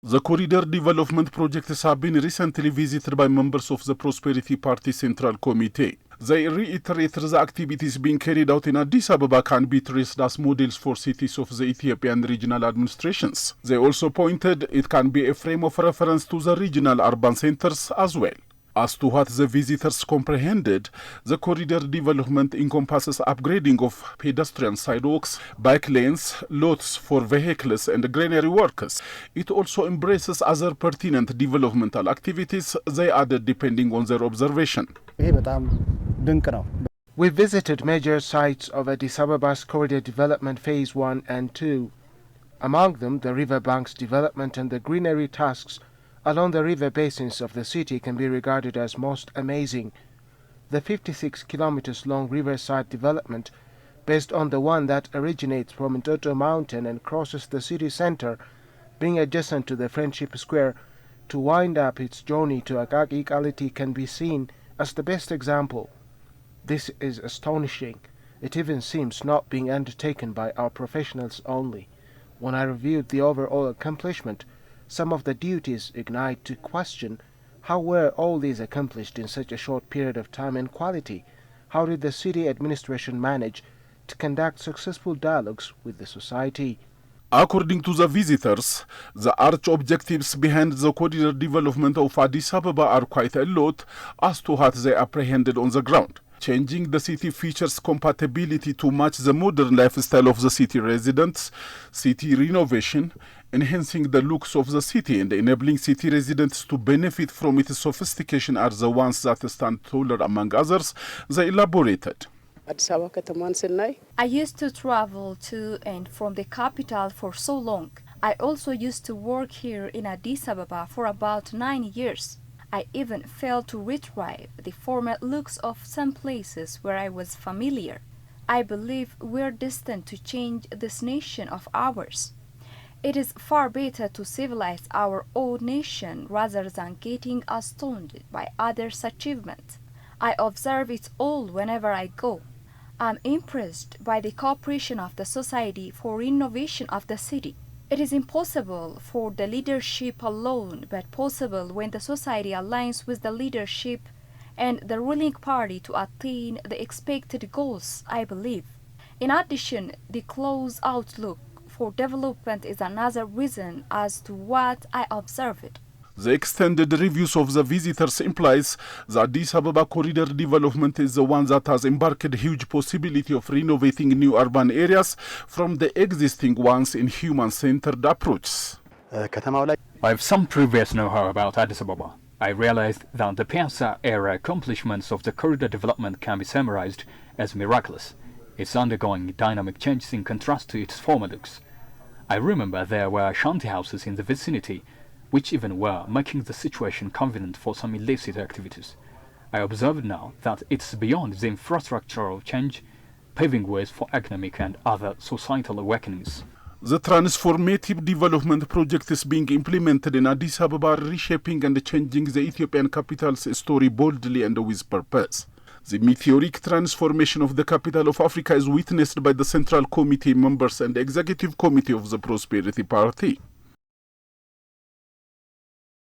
The corridor development projects have been recently visited by members of the Prosperity Party Central Committee. They reiterate the activities being carried out in Addis Ababa can be traced as models for cities of the Ethiopian regional administrations. They also pointed it can be a frame of reference to the regional urban centers as well. As to what the visitors comprehended, the corridor development encompasses upgrading of pedestrian sidewalks, bike lanes, lots for vehicles and granary works. It also embraces other pertinent developmental activities, they added, depending on their observation. We visited major sites of Addis Ababa's corridor development phase 1 and 2. Among them, the riverbanks development and the greenery tasks along the river basins of the city can be regarded as most amazing. The 56 kilometers long riverside development, based on the one that originates from Ntoto Mountain and crosses the city center, being adjacent to the Friendship Square, to wind up its journey to Akaki Kaliti, can be seen as the best example. This is astonishing. It even seems not being undertaken by our professionals only. When I reviewed the overall accomplishment, some of the duties ignite to question how were all these accomplished in such a short period of time and quality? How did the city administration manage to conduct successful dialogues with the society? According to the visitors, the arch objectives behind the corridor development of Addis Ababa are quite a lot as to what they apprehended on the ground. Changing the city features compatibility to match the modern lifestyle of the city residents, city renovation, enhancing the looks of the city and enabling city residents to benefit from its sophistication are the ones that stand taller among others, they elaborated. I used to travel to and from the capital for so long. I also used to work here in Addis Ababa for about 9 years. I even failed to retrieve the former looks of some places where I was familiar. I believe we're destined to change this nation of ours. It is far better to civilize our own nation rather than getting astounded by others' achievements. I observe it all whenever I go. I'm impressed by the cooperation of the society for renovation of the city. It is impossible for the leadership alone, but possible when the society aligns with the leadership and the ruling party to attain the expected goals, I believe. In addition, the close outlook for development is another reason as to what I observed. The extended reviews of the visitors implies the Addis Ababa corridor development is the one that has embarked huge possibility of renovating new urban areas from the existing ones in human-centered approaches. I have some previous know-how about Addis Ababa. I realized that the Piazza-era accomplishments of the corridor development can be summarized as miraculous. It's undergoing dynamic changes in contrast to its former looks. I remember there were shanty houses in the vicinity, which even were making the situation convenient for some illicit activities. I observed now that it's beyond the infrastructural change, paving ways for economic and other societal awakenings. The transformative development project is being implemented in Addis Ababa, reshaping and changing the Ethiopian capital's story boldly and with purpose. The meteoric transformation of the capital of Africa is witnessed by the Central Committee members and Executive Committee of the Prosperity Party.